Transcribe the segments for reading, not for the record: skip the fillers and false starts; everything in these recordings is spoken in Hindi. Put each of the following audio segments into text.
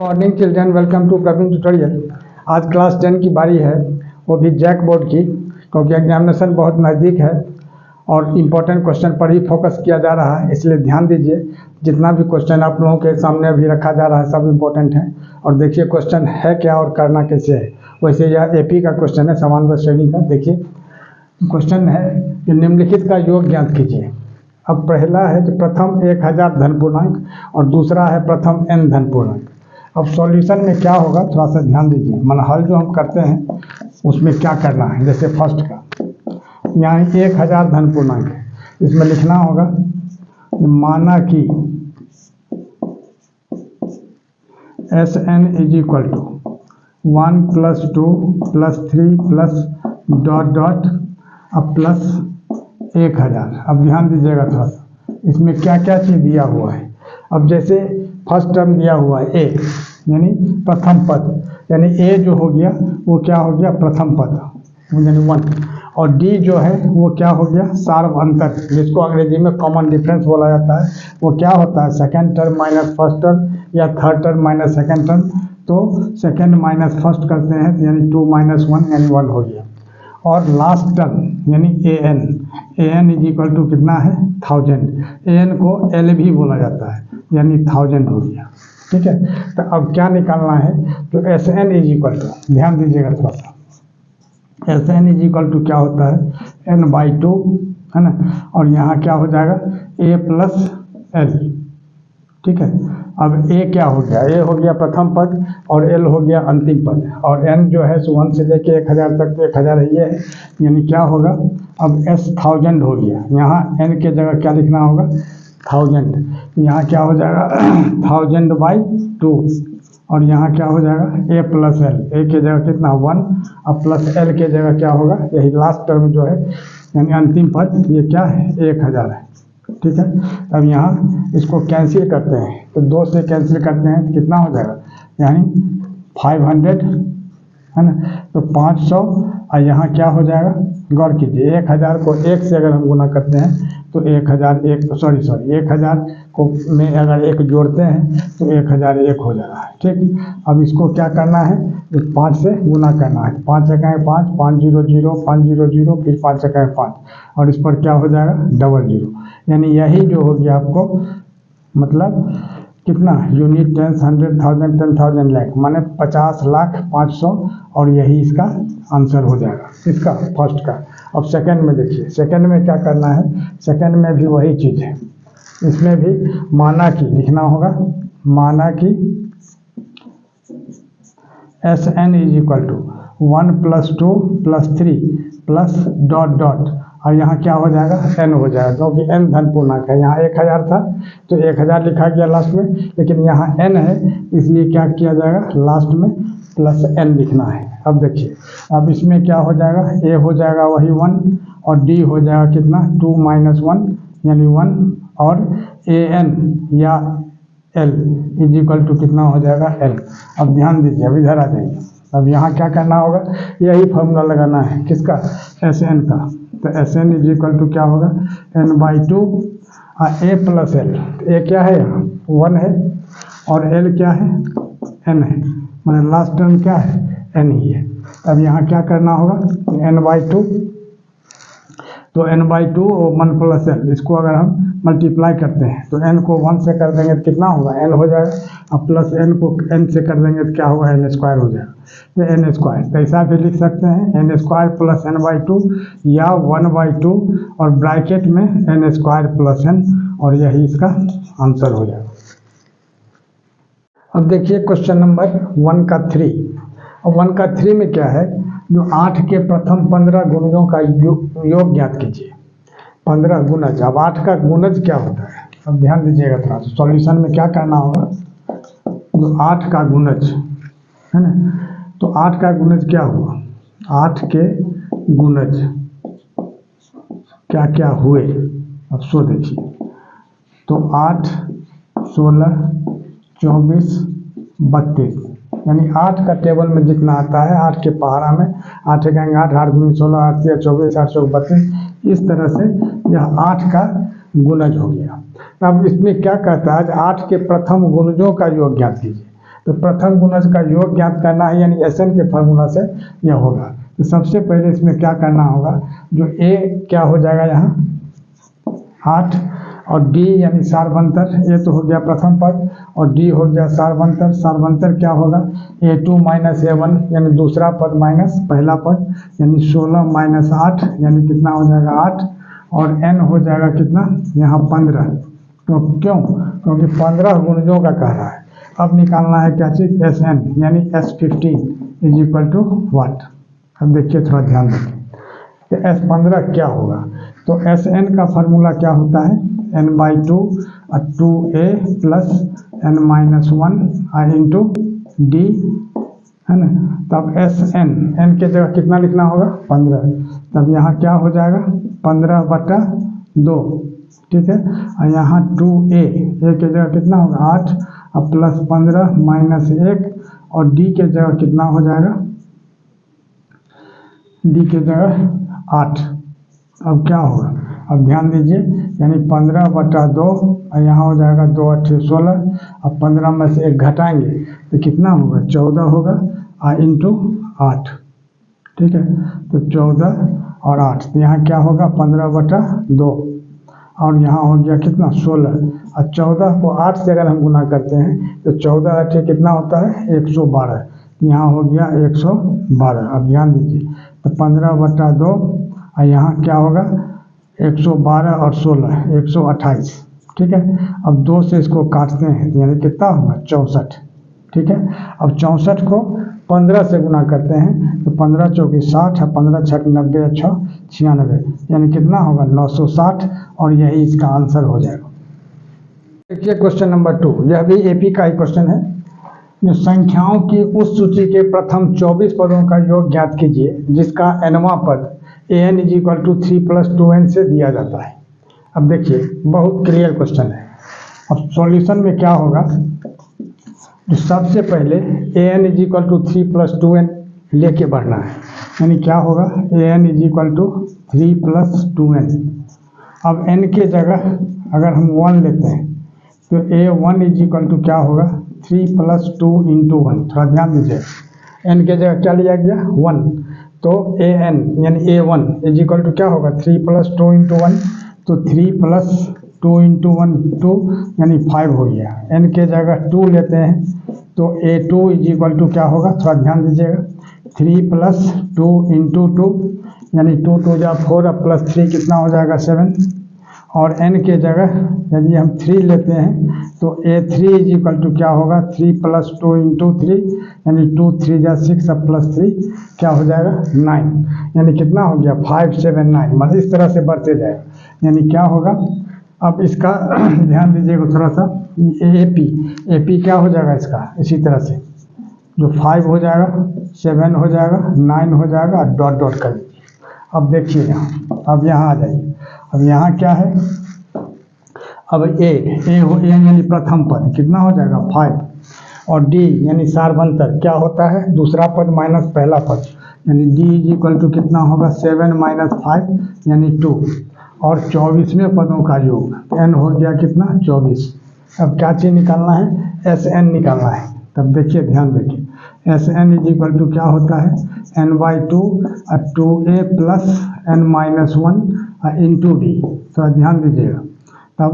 Morning children, welcome to Praveen tutorial. आज क्लास 10 की बारी है, वो भी जैक बोर्ड की, क्योंकि एग्जामिनेशन बहुत नज़दीक है और इम्पोर्टेंट क्वेश्चन पर ही फोकस किया जा रहा है। इसलिए ध्यान दीजिए, जितना भी क्वेश्चन आप लोगों के सामने अभी रखा जा रहा है सब इम्पोर्टेंट है। और देखिए क्वेश्चन है क्या और करना कैसे है। वैसे यह एपी का क्वेश्चन है, समांतर श्रेणी का। देखिए क्वेश्चन है कि निम्नलिखित का योग ज्ञात कीजिए। अब पहला है कि प्रथम 1000 धन पूर्णांक और दूसरा है प्रथम n धन पूर्णांक। अब सॉल्यूशन में क्या होगा थोड़ा सा ध्यान दीजिए। मन हल जो हम करते हैं उसमें क्या करना है। जैसे फर्स्ट का यहाँ 1000 धन पूर्णांक है, इसमें लिखना होगा माना कि Sn इज इक्वल टू 1 + 2 + 3 + ... अब प्लस 1000। अब ध्यान दीजिएगा थोड़ा सा, इसमें क्या क्या चीज़ दिया हुआ है। अब जैसे फर्स्ट टर्म दिया हुआ है ए, यानी प्रथम पद, यानी ए जो हो गया वो क्या हो गया प्रथम पद, यानी 1। और डी जो है वो क्या हो गया सार्व अंतर, जिसको अंग्रेजी में कॉमन डिफरेंस बोला जाता है। वो क्या होता है second term minus first term या third term minus second term. तो सेकेंड माइनस फर्स्ट करते हैं तो यानी 2 - 1 यानी 1 हो गया। और लास्ट टर्म यानी an इज इक्वल टू कितना है 1000। an को l भी बोला जाता है, यानी 1000 हो गया। ठीक है, तो अब क्या निकालना है, तो Sn इज इक्वल टू, ध्यान दीजिएगा थोड़ा सा, Sn इज इक्वल टू क्या होता है n/2, है ना। और यहाँ क्या हो जाएगा a + l। ठीक है, अब a क्या हो गया, a हो गया प्रथम पद और l हो गया अंतिम पद। और n जो है 1 से लेके 1000 तक, तो 1000 है ये है, यानी क्या होगा अब s 1000 हो गया। यहाँ n के जगह क्या लिखना होगा 1000। यहाँ क्या हो जाएगा 1000/2। और यहाँ क्या हो जाएगा a + l, a के जगह कितना 1, अब प्लस l के जगह क्या होगा, यही लास्ट टर्म जो है यानी अंतिम पद, ये क्या है 1000 है। ठीक है, अब यहाँ इसको कैंसिल करते हैं, तो 2 से कैंसिल करते हैं तो कितना हो जाएगा, यानी 500, है ना। तो 500, और यहाँ क्या हो जाएगा, गौर कीजिए 1000 को 1 से अगर हम गुना करते हैं तो 1000 को में अगर 1 जोड़ते हैं तो 1001 हो जा रहा है। ठीक, अब इसको क्या करना है, 5 से गुना करना है। 5 × 5 500 500, फिर 5 × 5, और इस पर क्या हो जाएगा 00। यानी यही जो हो गया आपको मतलब कितना यूनिट 10 100 1000 10,000 लाख, माने 50,00,500, और यही इसका आंसर हो जाएगा इसका फर्स्ट का। अब सेकंड में देखिए, सेकंड में क्या करना है, सेकंड में भी वही चीज़ है। इसमें भी माना कि लिखना होगा, माना कि Sn इज इक्वल टू 1 + 2 + 3 + ... और यहाँ क्या हो जाएगा n हो जाएगा, क्योंकि n धन पूर्णांक है। यहाँ 1000 था तो 1000 लिखा गया लास्ट में, लेकिन यहाँ n है इसलिए क्या किया जाएगा लास्ट में +n लिखना है। अब देखिए, अब इसमें क्या हो जाएगा, a हो जाएगा वही 1, और d हो जाएगा कितना 2 - 1 यानी 1, और an या l इज इक्वल टू कितना हो जाएगा l। अब ध्यान दीजिए, अब इधर आ जाइए। अब यहाँ क्या करना होगा, यही फॉर्मूला लगाना है किसका Sn का। तो Sn इज इक्वल टू क्या होगा n/2 a + l। a क्या है यहाँ 1 है, और l क्या है n है, मतलब लास्ट टर्म क्या है n ही है। अब यहाँ क्या करना होगा n/2, तो n/2 और 1 + l, इसको अगर हम मल्टीप्लाई करते हैं तो n को 1 से कर देंगे तो कितना होगा n हो जाएगा, अब प्लस n को n से कर देंगे तो क्या होगा n² हो जाएगा, तो n²। तो ऐसा भी लिख सकते हैं n² + n/2 या 1/2 और ब्रैकेट में n² + n, और यही इसका आंसर हो जाएगा। अब देखिए क्वेश्चन नंबर 1 का 3। अब 1 का 3 में क्या है, जो 8 के प्रथम 15 गुणजों का योग ज्ञात कीजिए। 15 गुणज, अब 8 का गुणज क्या होता है, अब ध्यान दीजिएगा थोड़ा सा। सॉल्यूशन में क्या करना होगा, जो 8 का गुणज है ना, तो 8 का गुणज क्या हुआ, 8 के गुणज क्या क्या हुए, अब सो देखिए। तो 8 16 24 32, यानी 8 का टेबल में जितना आता है 8 के पहाड़ा में 8 1 8 8 2 16 8 3 24 8 4 32, इस तरह से यह 8 का गुणज हो गया। अब इसमें क्या कहता है, 8 के प्रथम गुणजों का योग ज्ञात कीजिए। तो प्रथम गुणज का योग ज्ञात करना है, यानी SN के फार्मूला से यह होगा। तो सबसे पहले इसमें क्या करना होगा, जो A क्या हो जाएगा यहाँ 8 और D यानी सार्वंतर, A तो हो गया प्रथम पद और D हो गया सार्वंतर। सार्वंतर क्या होगा A2 माइनस A1 यानी दूसरा पद माइनस पहला पद, यानी 16 माइनस 8 यानी कितना हो जाएगा 8 और N हो जाएगा कितना यहाँ 15। तो क्यों, क्योंकि 15 गुणजों का कह रहा है। अब निकालना है क्या चीज़ SN यानी S15 इज इक्वल टू वाट। अब देखिए थोड़ा ध्यान दें कि S15 क्या होगा। तो SN का फार्मूला क्या होता है N/2 और 2A plus N-1 into D है ना। तब SN N के जगह कितना लिखना होगा 15। तब यहाँ क्या हो जाएगा 15/2, ठीक है। और यहाँ 2A A के जगह कितना होगा 8 और प्लस 15 माइनस 1 और D के जगह कितना हो जाएगा, D के जगह 8। अब क्या होगा, अब ध्यान दीजिए, यानी 15/2 और यहाँ हो जाएगा 2 × 8 = 16। अब 15 में से 1 घटाएंगे तो कितना होगा 14 होगा और इंटू 8, ठीक है। तो 14 और 8, तो यहाँ क्या होगा 15/2 और यहाँ हो गया कितना 16 और 14 को 8 से अगर हम गुना करते हैं तो 14 × 8 कितना होता है 112, यहाँ हो गया 112। अब ध्यान दीजिए, तो 15/2 और यहाँ क्या होगा 112 और 16 128, ठीक है। अब 2 से इसको काटते हैं यानी कितना होगा 64, ठीक है। अब 64 को 15 से गुना करते हैं तो 15 × 4 = 60 और 15 × 6 = 90 और 6 = 96 यानी कितना होगा 960 और यही इसका आंसर हो जाएगा। देखिए क्वेश्चन नंबर 2, यह भी AP का ही क्वेश्चन है। जो संख्याओं की उस सूची के प्रथम 24 पदों का योग ज्ञात कीजिए जिसका nवां पद AN = 3 + 2N से दिया जाता है। अब देखिए बहुत क्लियर क्वेश्चन है। अब सॉल्यूशन में क्या होगा, तो सबसे पहले AN = 3 + 2N लेके बढ़ना है, यानी क्या होगा AN = 3 + 2N। अब N के जगह अगर हम 1 लेते हैं तो A1 = क्या होगा 3 + 2 × 1। थोड़ा ध्यान दीजिए, N के जगह क्या लिया गया 1, तो AN यानी A1 = क्या होगा 3 + 2 × 1, तो 3 + 2 × 1 2 यानी 5 हो गया। N के जगह 2 लेते हैं तो A2 = क्या होगा, थोड़ा ध्यान दीजिएगा 3 + 2 × 2 यानी 2 × 2 = 4 और प्लस 3 कितना हो जाएगा 7। और N के जगह यदि हम 3 लेते हैं तो A3 = क्या होगा 3 + 2 × 3 यानी 2 × 3 = 6 और प्लस 3 क्या हो जाएगा 9 यानी कितना हो गया 5 7 9, मतलब इस तरह से बढ़ते जाएगा, यानी क्या होगा। अब इसका ध्यान दीजिएगा थोड़ा सा, AP क्या हो जाएगा इसका, इसी तरह से जो 5 हो जाएगा 7 हो जाएगा 9 हो जाएगा और डॉट डॉट कर दीजिए। अब देखिए यहाँ, अब यहाँ आ जाइए, अब यहाँ क्या है, अब A यानी प्रथम पद कितना हो जाएगा 5 और D यानी सार्वंतर क्या होता है दूसरा पद माइनस पहला पद, यानी D = कितना होगा 7 - 5 यानी 2 और 24वें पदों का योग N हो गया कितना 24। अब क्या चीज़ निकालना है SN निकालना है। तब देखिए ध्यान देखिए SN = क्या होता है N/2 और 2A plus N-1 into D। थोड़ा ध्यान दीजिएगा, तब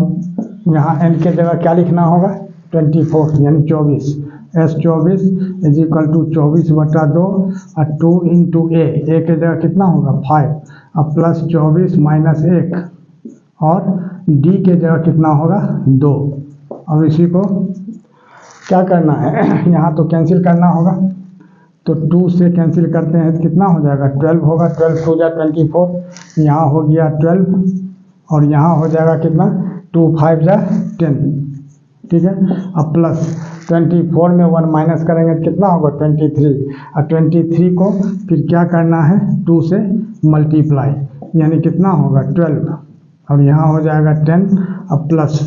यहाँ N के जगह क्या लिखना होगा 24 यानी 24। S24 = 24/2 और 2 × A के जगह कितना होगा 5 और प्लस 24 माइनस 1 और D के जगह कितना होगा 2। अब इसी को क्या करना है यहाँ तो कैंसिल करना होगा, तो 2 से कैंसिल करते हैं तो कितना हो जाएगा 12 होगा, 12 × 2 = 24, यहाँ हो गया 12 और यहाँ हो जाएगा कितना 2 × 5 = 10, ठीक है। अब प्लस 24 में 1 माइनस करेंगे तो कितना होगा 23 और 23 को फिर क्या करना है 2 से मल्टीप्लाई यानी कितना होगा 12 और यहाँ हो जाएगा 10 और प्लस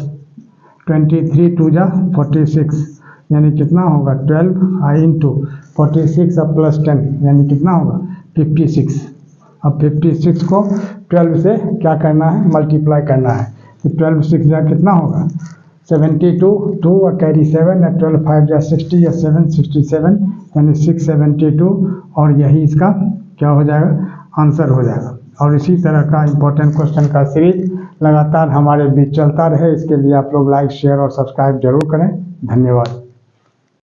23 × 2 = 46 यानी कितना होगा 12 इंटू 46 और प्लस 10 यानी कितना होगा 56। अब 56 को 12 से क्या करना है मल्टीप्लाई करना है, तो 12 × 6 = कितना होगा 72, 2 और कैरी 7 या 12 5 या 60 या 7 67 यानी 672 और यही इसका क्या हो जाएगा आंसर हो जाएगा। और इसी तरह का इम्पोर्टेंट क्वेश्चन का सीरीज लगातार हमारे बीच चलता रहे, इसके लिए आप लोग लाइक शेयर और सब्सक्राइब जरूर करें। धन्यवाद।